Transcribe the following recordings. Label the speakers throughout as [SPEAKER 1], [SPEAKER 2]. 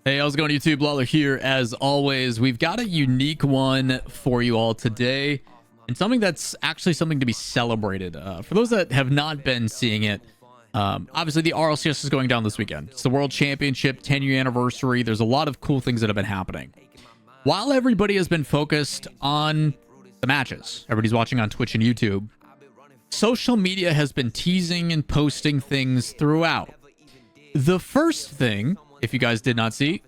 [SPEAKER 1] Hey, how's it going, YouTube? Lawler here. As always, we've got a unique one for you all today, and something that's actually something to be celebrated. For those that have not been seeing it, obviously the RLCS is going down this weekend. It's the World Championship 10-year anniversary. There's a lot of cool things that have been happening. While everybody has been focused on the matches, everybody's watching on Twitch and YouTube, social media has been teasing and posting things throughout. The first thing, if you guys did not see,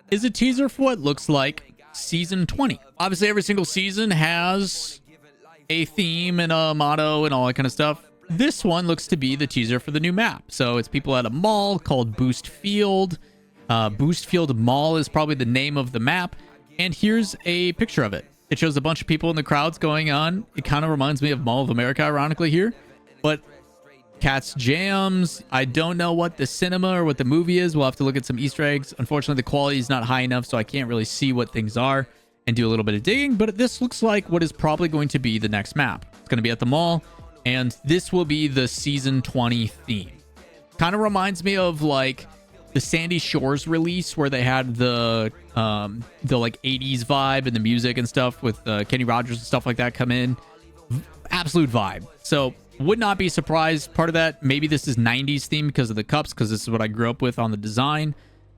[SPEAKER 1] is a teaser for what looks like Season 20. Obviously, every single season has a theme and a motto and all that kind of stuff. This one looks to be the teaser for the new map. So it's people at a mall called Boost Field. Boost Field Mall is probably the name of the map. And here's a picture of it. It shows a bunch of people in the crowds going on. It kind of reminds me of Mall of America, ironically, here. But Cats Jams. I don't know what the cinema or what the movie is. We'll have to look at some Easter eggs. Unfortunately, the quality is not high enough, so I can't really see what things are and do a little bit of digging. But this looks like what is probably going to be the next map. It's going to be at the mall, and this will be the Season 20 theme. Kind of reminds me of like the Sandy Shores release where they had the like 80s vibe and the music and stuff with Kenny Rogers and stuff like that come in. Absolute vibe. So would not be surprised. Part of that, maybe this is 90s theme because of the cups, because this is what I grew up with on the design.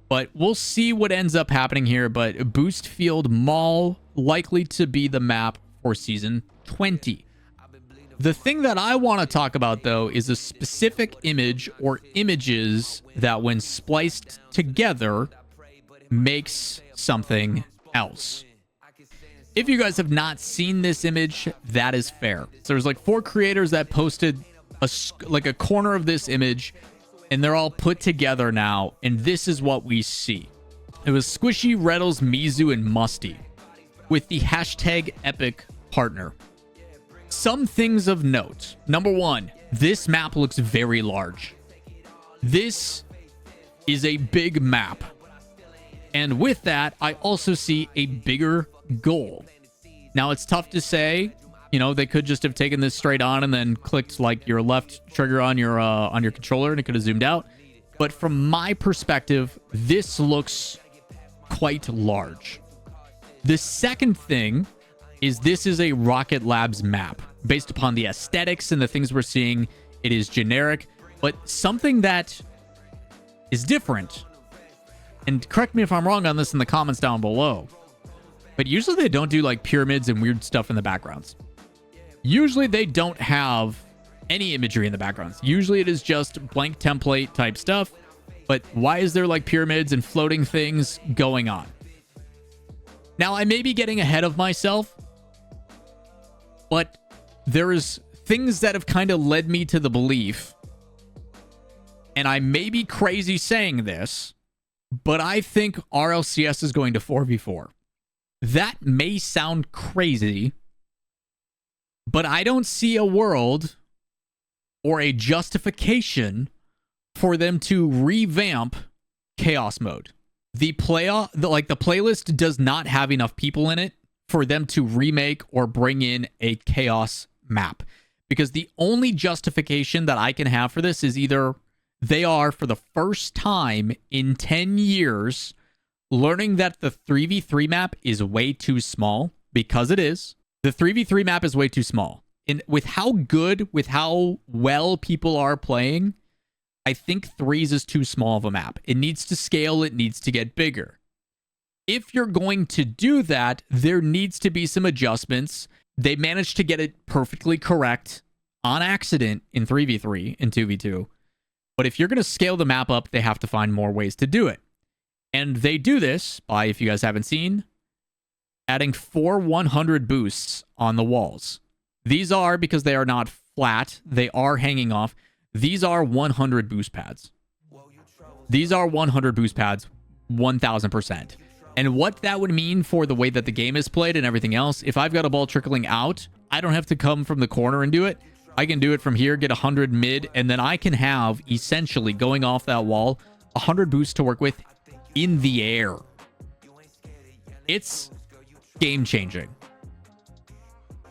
[SPEAKER 1] But we'll see what ends up happening here. But Boost Field Mall likely to be the map for Season 20. The thing that I want to talk about, though, is a specific image or images that, when spliced together, makes something else. If you guys have not seen this image, that is fair. So there's like 4 creators that posted a corner of this image, and they're all put together now, and this is what we see. It was Squishy, Reddles, Mizu, and Musty with the hashtag epic partner. Some things of note. Number 1, this map looks very large. This is a big map. And with that, I also see a bigger goal. Now, it's tough to say. You know, they could just have taken this straight on and then clicked like your left trigger on your controller, and it could have zoomed out. But from my perspective, this looks quite large. The second thing is this is a Rocket Labs map. Based upon the aesthetics and the things we're seeing, it is generic, but something that is different. And correct me if I'm wrong on this in the comments down below, but usually they don't do like pyramids and weird stuff in the backgrounds. Usually they don't have any imagery in the backgrounds. Usually it is just blank template type stuff. But why is there like pyramids and floating things going on? Now, I may be getting ahead of myself, but there is things that have kind of led me to the belief, and I may be crazy saying this, but I think RLCS is going to 4v4. That may sound crazy, but I don't see a world or a justification for them to revamp Chaos Mode. The playlist does not have enough people in it for them to remake or bring in a Chaos map. Because the only justification that I can have for this is either they are, for the first time in 10 years, learning that the 3v3 map is way too small, because it is. The 3v3 map is way too small. And with how well people are playing, I think 3s is too small of a map. It needs to scale, it needs to get bigger. If you're going to do that, there needs to be some adjustments. They managed to get it perfectly correct on accident in 3v3 and 2v2. But if you're going to scale the map up, they have to find more ways to do it. And they do this by, if you guys haven't seen, adding 4 100 boosts on the walls. These are, because they are not flat, they are hanging off. These are 100 boost pads. These are 100 boost pads, 1000%. And what that would mean for the way that the game is played and everything else, if I've got a ball trickling out, I don't have to come from the corner and do it. I can do it from here, get 100 mid, and then I can have, essentially, going off that wall, 100 boosts to work with in the air. It's game-changing.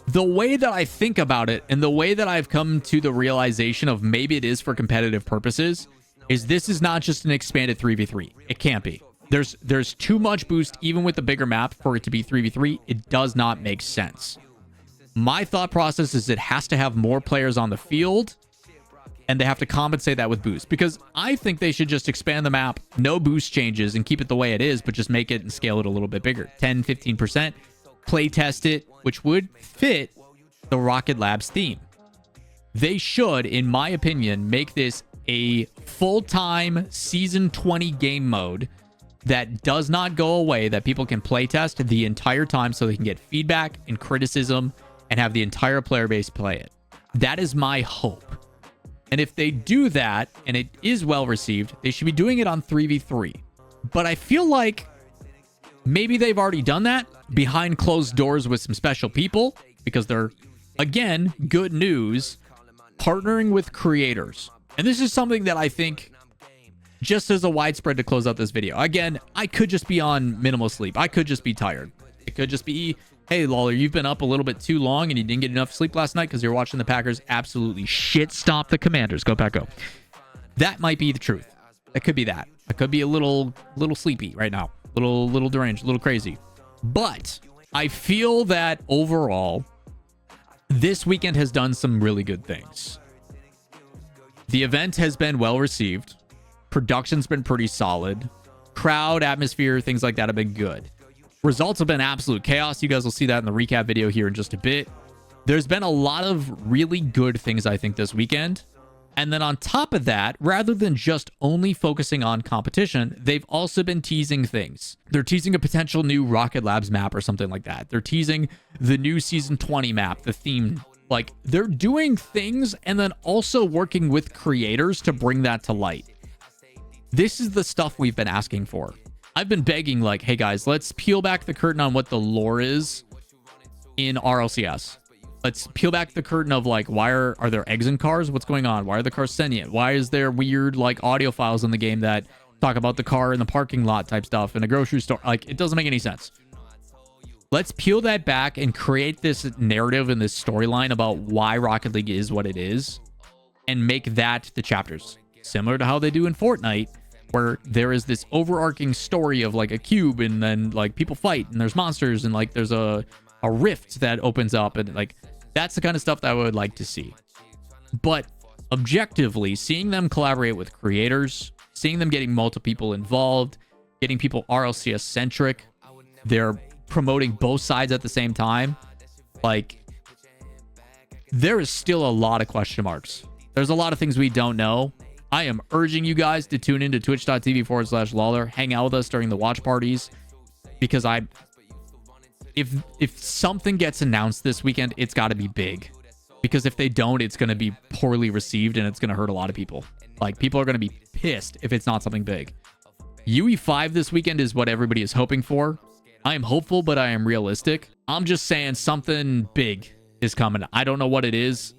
[SPEAKER 1] The way that I think about it, and the way that I've come to the realization of maybe it is for competitive purposes, is this is not just an expanded 3v3. It can't be. There's too much boost even with the bigger map for it to be 3v3. It does not make sense. My thought process is it has to have more players on the field, and they have to compensate that with boost, because I think they should just expand the map, no boost changes, and keep it the way it is, but just make it and scale it a little bit bigger. 10, 15%. Play test it, which would fit the Rocket Labs theme. They should, in my opinion, make this a full-time Season 20 game mode that does not go away, that people can play test the entire time so they can get feedback and criticism and have the entire player base play it. That is my hope. And if they do that, and it is well received, they should be doing it on 3v3. But I feel like maybe they've already done that behind closed doors with some special people, because they're, again, good news, partnering with creators. And this is something that I think, just as a widespread to close out this video. Again, I could just be on minimal sleep. I could just be tired. It could just be, hey, Lawler, you've been up a little bit too long and you didn't get enough sleep last night because you're watching the Packers absolutely shit stomp the Commanders. Go Pack, go. That might be the truth. It could be that. I could be a little sleepy right now. Little deranged, a little crazy. But I feel that overall, this weekend has done some really good things. The event has been well received. Production's been pretty solid. Crowd, atmosphere, things like that have been good. Results have been absolute chaos. You guys will see that in the recap video here in just a bit. There's been a lot of really good things, I think, this weekend. And then on top of that, rather than just only focusing on competition, they've also been teasing things. They're teasing a potential new Rocket Labs map or something like that. They're teasing the new Season 20 map, the theme. Like, they're doing things and then also working with creators to bring that to light. This is the stuff we've been asking for. I've been begging, like, hey guys, let's peel back the curtain on what the lore is in RLCS. Let's peel back the curtain of, like, why are there eggs in cars? What's going on? Why are the cars sentient? Why is there weird, like, audio files in the game that talk about the car in the parking lot type stuff in a grocery store? Like, it doesn't make any sense. Let's peel that back and create this narrative and this storyline about why Rocket League is what it is, and make that the chapters. Similar to how they do in Fortnite, where there is this overarching story of, like, a cube, and then, like, people fight, and there's monsters, and, like, there's a rift that opens up, and, like, that's the kind of stuff that I would like to see. But objectively, seeing them collaborate with creators, seeing them getting multiple people involved, getting people RLCS centric, they're promoting both sides at the same time. Like, there is still a lot of question marks. There's a lot of things we don't know. I am urging you guys to tune into twitch.tv/Lawler, hang out with us during the watch parties, because if something gets announced this weekend, it's got to be big, because if they don't, it's going to be poorly received and it's going to hurt a lot of people. Like, people are going to be pissed if it's not something big. UE5 this weekend is what everybody is hoping for. I am hopeful, but I am realistic. I'm just saying something big is coming. I don't know what it is,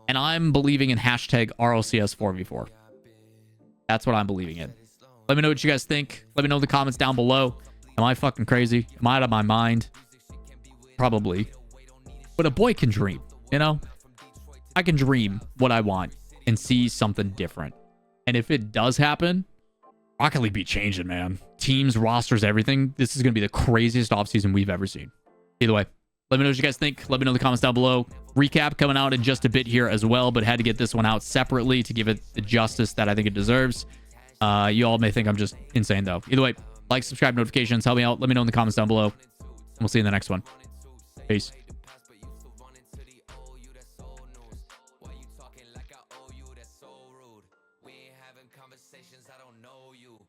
[SPEAKER 1] and I'm believing in hashtag RLCS 4v4. That's what I'm believing in. Let me know what you guys think. Let me know in the comments down below. Am I fucking crazy? Am I out of my mind? Probably. But a boy can dream, you know? I can dream what I want and see something different. And if it does happen, Rocket League be changing, man. Teams, rosters, everything. This is going to be the craziest offseason we've ever seen. Either way, let me know what you guys think. Let me know in the comments down below. Recap coming out in just a bit here as well, but had to get this one out separately to give it the justice that I think it deserves. You all may think I'm just insane, though. Either way, like, subscribe, notifications, help me out. Let me know in the comments down below. And we'll see you in the next one. Peace. Conversations, I don't know you.